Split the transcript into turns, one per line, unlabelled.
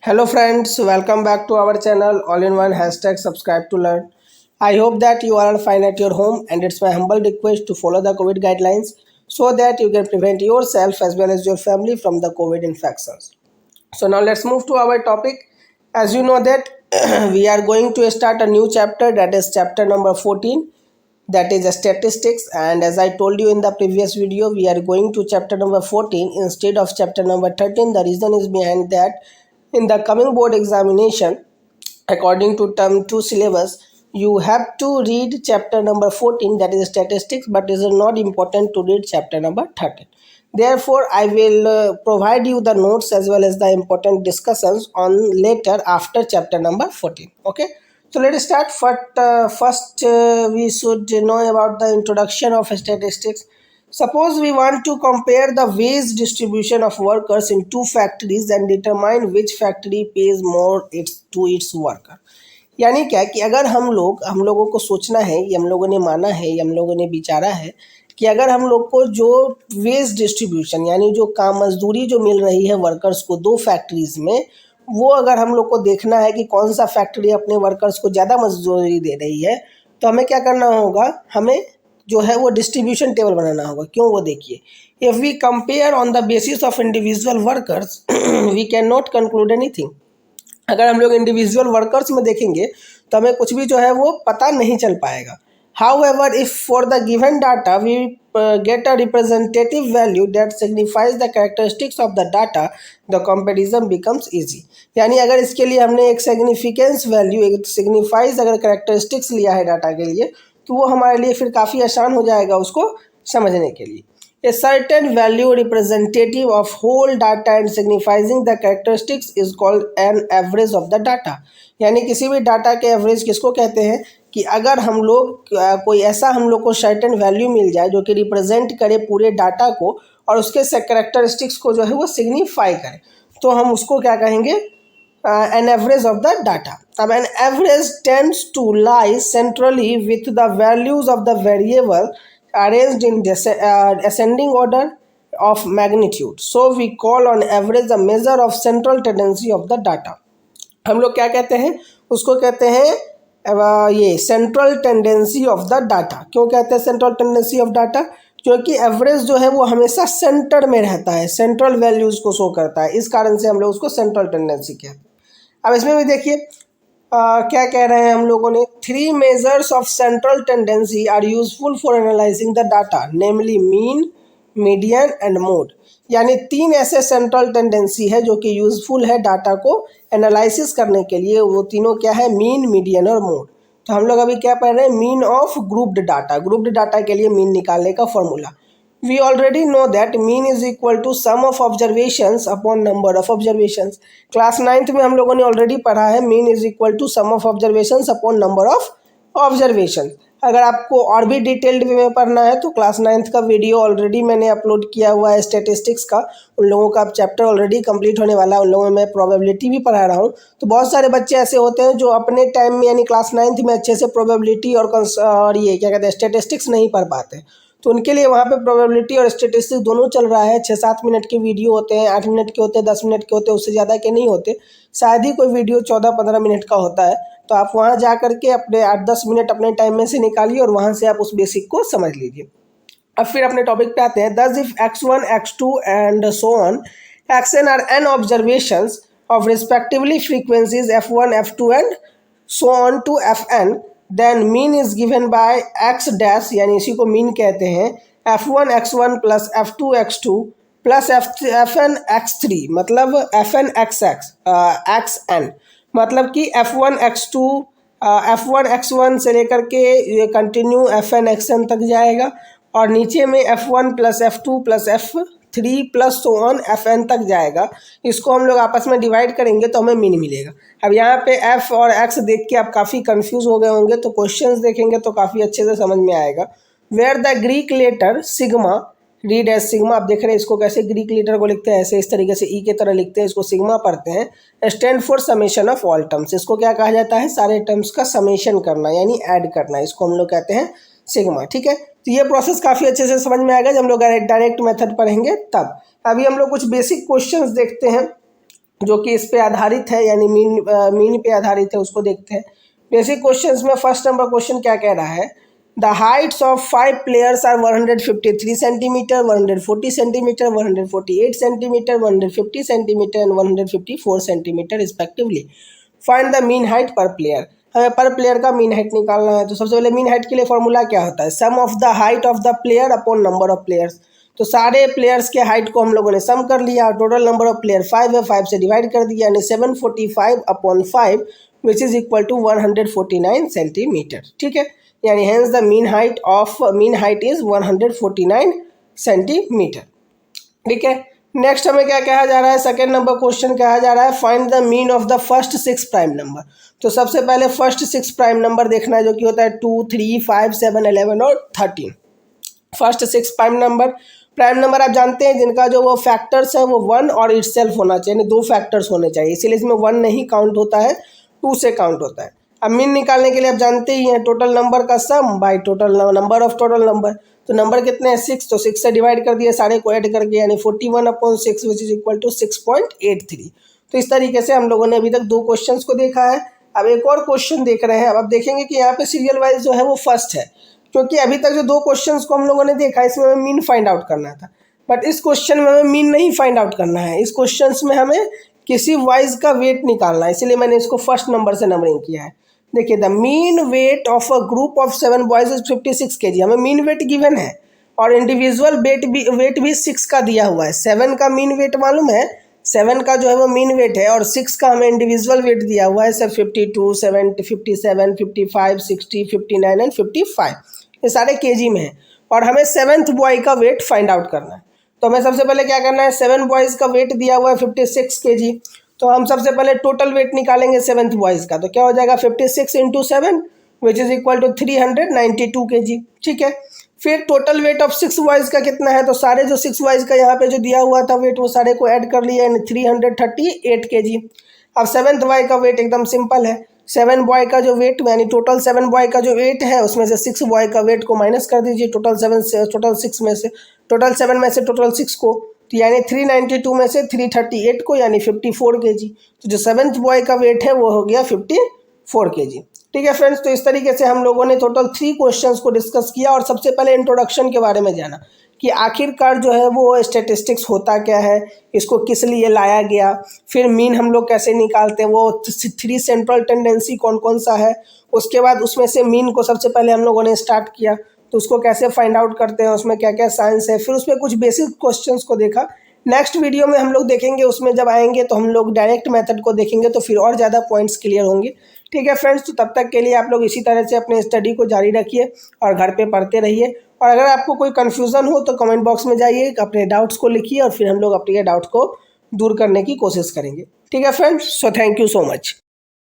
Hello friends, welcome back to our channel all-in-one #subscribe to learn. I hope that you are all fine at your home, and it's my humble request to follow the COVID guidelines so that you can prevent yourself as well as your family from the COVID infections. So now let's move to our topic. As you know that we are going to start a new chapter, that is chapter number 14, that is statistics. And as I told you in the previous video, we are going to chapter number 14 instead of chapter number 13. The reason is behind that in the coming board examination, according to term 2 syllabus, you have to read chapter number 14, that is statistics, but it is not important to read chapter number 13. Therefore I will provide you the notes as well as the important discussions on later after chapter number 14. Okay, so let us start. First we should know about the introduction of statistics. Suppose we want to compare the wage distribution of workers in two factories and determine which factory pays more to its worker. यानी क्या कि अगर हम लोगों को सोचना है, ये हम लोगों ने माना है, ये हम लोगों ने विचारा है कि अगर हम लोग को जो वेज डिस्ट्रीब्यूशन यानी जो काम मजदूरी जो मिल रही है वर्कर्स को दो फैक्ट्रीज़ में, वो अगर हम लोग को देखना है कि कौन सा फैक्ट्री अपने वर्कर्स को ज़्यादा मजदूरी दे रही है, तो हमें क्या करना होगा, हमें जो है वो डिस्ट्रीब्यूशन टेबल बनाना होगा. क्यों, वो देखिए. If we compare on the basis of individual workers we can not conclude anything. अगर हम लोग इंडिविजुअल वर्कर्स में देखेंगे तो हमें कुछ भी जो है वो पता नहीं चल पाएगा. However, if for the given data we get a representative value that signifies the characteristics of the data, the comparison becomes easy. यानी अगर इसके लिए हमने एक सिग्निफिकेंस वैल्यू, एक सिग्निफाइज अगर कैरेक्टरिस्टिक्स लिया है डाटा के लिए, तो वो हमारे लिए फिर काफ़ी आसान हो जाएगा उसको समझने के लिए. A certain value representative of whole data and signifying the characteristics is called an average of the data. यानी किसी भी डाटा के एवरेज किसको कहते हैं कि अगर हम लोग कोई ऐसा हम लोग को सर्टेन वैल्यू मिल जाए जो कि रिप्रेजेंट करे पूरे डाटा को और उसके कैरेक्टरिस्टिक्स को जो है वो सिग्निफाई करे, तो हम उसको क्या कहेंगे, an average of the data. अब an average tends to lie centrally with the values of the variable arranged in ascending order of magnitude. So we call on average a measure of central tendency of the data. हम लोग क्या कहते हैं, उसको कहते हैं ये central tendency of the data. क्यों कहते हैं सेंट्रल टेंडेंसी ऑफ डाटा? क्योंकि एवरेज जो है वो हमेशा सेंटर में रहता है, सेंट्रल वैल्यूज़ को शो करता है, इस कारण से हम लोग उसको सेंट्रल टेंडेंसी कहते हैं. अब इसमें भी देखिए क्या कह रहे हैं हम लोगों ने, 3 measures of central tendency are useful for analysing the data, namely mean, median and mode. यानी 3 ऐसे सेंट्रल टेंडेंसी है जो कि यूजफुल है डाटा को एनालिसिस करने के लिए. वो तीनों क्या है, मीन, मीडियन और मोड. तो हम लोग अभी क्या पढ़ रहे हैं, mean of grouped data. Grouped data के लिए मीन निकालने का formula. We already know that mean is equal to sum of observations upon number of observations. Class 9th में हम लोगों ने ऑलरेडी पढ़ा है mean is equal to sum of observations upon number of observations. अगर आपको और भी डिटेल्ड वे में पढ़ना है तो क्लास 9th का वीडियो ऑलरेडी मैंने अपलोड किया हुआ है स्टैटिस्टिक्स का. उन लोगों का चैप्टर ऑलरेडी कंप्लीट होने वाला है. उन लोगों में मैं प्रोबेबिलिटी भी पढ़ा रहा हूँ. तो बहुत सारे बच्चे ऐसे होते हैं जो अपने टाइम में यानी क्लास 9th में अच्छे से प्रोबेबिलिटी और ये क्या कहते हैं स्टैटिस्टिक्स नहीं पढ़ पाते, तो उनके लिए वहाँ पे प्रोबेबिलिटी और स्टैटिस्टिक्स दोनों चल रहा है. 6-7 मिनट के वीडियो होते हैं, 8 मिनट के होते हैं, 10 मिनट के होते हैं, उससे ज़्यादा के नहीं होते. शायद ही कोई वीडियो 14-15 मिनट का होता है. तो आप वहाँ जा कर के अपने 8-10 मिनट अपने टाइम में से निकालिए और वहाँ से आप उस बेसिक को समझ लीजिए. अब फिर अपने टॉपिक पे आते हैं. Thus if x1, x2 and so on xn are n observations of respectively frequencies f1, f2 and so on to fn, then mean is given by x dash, यानी इसी को मीन कहते हैं, f1 x1 plus f2 x2 plus fn x3, मतलब fn xn, मतलब कि f1 x1 से लेकर के ये कंटिन्यू fn xn तक जाएगा और नीचे में f1 plus f2 plus f3 plus so on fn तक जाएगा. इसको हम लोग आपस में डिवाइड करेंगे तो हमें मीन मिलेगा. अब यहाँ पे f और x देख के आप काफ़ी कंफ्यूज हो गए होंगे, तो क्वेश्चंस देखेंगे तो काफ़ी अच्छे से समझ में आएगा. Where the Greek letter sigma read as sigma. आप देख रहे हैं इसको कैसे ग्रीक लेटर को लिखते हैं, ऐसे इस तरीके से ई के तरह लिखते हैं, इसको सिग्मा पढ़ते हैं. Stand for summation of all terms. इसको क्या कहा जाता है, सारे टर्म्स का समेशन करना यानी ऐड करना, इसको हम लोग कहते हैं सिग्मा. ठीक है, तो ये प्रोसेस काफ़ी अच्छे से समझ में आएगा जब हम लोग डायरेक्ट मेथड पढ़ेंगे तब. अभी हम लोग कुछ बेसिक क्वेश्चंस देखते हैं जो कि इस पे आधारित है, यानी मीन पे आधारित है, उसको देखते हैं। बेसिक क्वेश्चंस में फर्स्ट नंबर क्वेश्चन क्या कह रहा है, the heights of 5 players are 153 centimetre, 140 centimetre, 148 centimetre, 150 centimetre and 154 centimetre respectively. Find the mean height per player. हमें पर प्लेयर का मीन हाइट निकालना है। तो सबसे पहले मीन हाइट के लिए फॉर्मूला क्या होता है, sum of the height of the player upon number of players. तो सारे प्लेयर्स के हाइट को हम लोगों ने सम कर लिया, टोटल नंबर ऑफ प्लेयर 5 है, 5 से डिवाइड कर दिया, यानी 745 upon 5 which is equal to 149 centimetre. ठीक है, यानी hence the mean height is 149 centimetre. ठीक है, नेक्स्ट हमें क्या कहा जा रहा है, सेकेंड नंबर क्वेश्चन कहा जा रहा है find the mean of the first 6 prime number. तो सबसे पहले फर्स्ट 6 प्राइम नंबर देखना है, जो कि होता है 2, 3, 5, 7, 11 और 13। फर्स्ट 6 प्राइम नंबर आप जानते हैं जिनका जो वो फैक्टर्स है वो 1 और इटसेल्फ होना चाहिए, यानी 2 फैक्टर्स होने चाहिए, इसीलिए इसमें 1 नहीं काउंट होता है, 2 से काउंट होता है। अब मीन निकालने के लिए आप जानते ही हैं टोटल नंबर का sum by total number of total number. तो नंबर कितने हैं 6, तो 6 से डिवाइड कर दिए सारे को ऐड करके, यानी 41 upon 6 which is equal to 6.83। तो इस तरीके से हम लोगों ने अभी तक 2 क्वेश्चंस को देखा है। अब एक और क्वेश्चन देख रहे हैं। अब आप देखेंगे कि यहाँ पे सीरियल वाइज जो है वो फर्स्ट है, क्योंकि अभी तक जो 2 क्वेश्चंस को हम लोगों ने देखा इसमें हमें मीन फाइंड आउट करना था, बट इस क्वेश्चन में हमें मीन नहीं फाइंड आउट करना है। इस क्वेश्चन में हमें किसी वाइज का वेट निकालना है, इसीलिए मैंने इसको फर्स्ट नंबर से नंबरिंग किया है। देखिए, the mean weight of a group of 7 boys is 56 kg। हमें मीन वेट गिवन है और इंडिविजुअल वेट भी 6 का दिया हुआ है। 7 का मीन वेट मालूम है, 7 का जो है वो मीन वेट है, और 6 का हमें इंडिविजुअल वेट दिया हुआ है सर 52, 70, 57, 55, 60, 59 एंड 55। ये सारे केजी में है और हमें 7th बॉय का वेट फाइंड आउट करना है। तो हमें सबसे पहले क्या करना है, 7 बॉयज़ का वेट दिया हुआ है 56 kg। तो हम सबसे पहले टोटल वेट निकालेंगे 7th बॉयज़ का। तो क्या हो जाएगा 56 into 7 which is equal to 392 kg। ठीक है, फिर टोटल वेट ऑफ 6 बॉयज़ का कितना है, तो सारे जो 6 बॉयज़ का यहाँ पे जो दिया हुआ था वेट वो सारे को ऐड कर लिया, यानी 338 kg। अब 7th बॉय का वेट एकदम सिंपल है, 7 बॉय का जो वेट यानी टोटल 7 बॉय का जो वेट है उसमें से 6 बॉय का वेट को माइनस कर दीजिए टोटल 6 में से, टोटल 7 में से टोटल 6 को, तो यानी 392 में से 338 को, यानी 54 kg। तो जो 7th बॉय का वेट है वो हो गया 54 kg। ठीक है फ्रेंड्स, तो इस तरीके से हम लोगों ने टोटल 3 क्वेश्चंस को डिस्कस किया और सबसे पहले इंट्रोडक्शन के बारे में जाना कि आखिरकार जो है वो स्टैटिस्टिक्स होता क्या है, इसको किस लिए लाया गया, फिर मीन हम लोग कैसे निकालते हैं, वो 3 सेंट्रल टेंडेंसी कौन कौन सा है, उसके बाद उसमें से मीन को सबसे पहले हम लोगों ने स्टार्ट किया तो उसको कैसे फाइंड आउट करते हैं, उसमें क्या क्या साइंस है, फिर उसमें कुछ बेसिक क्वेश्चंस को देखा। नेक्स्ट वीडियो में हम लोग देखेंगे, उसमें जब आएंगे तो हम लोग डायरेक्ट मेथड को देखेंगे तो फिर और ज़्यादा पॉइंट्स क्लियर होंगे। ठीक है फ्रेंड्स, तो तब तक के लिए आप लोग इसी तरह से अपने स्टडी को जारी रखिए और घर पे पढ़ते रहिए। और अगर आपको कोई कन्फ्यूज़न हो तो कमेंट बॉक्स में जाइए, अपने डाउट्स को लिखिए और फिर हम लोग अपने डाउट्स को दूर करने की कोशिश करेंगे। ठीक है friends, so thank you so much.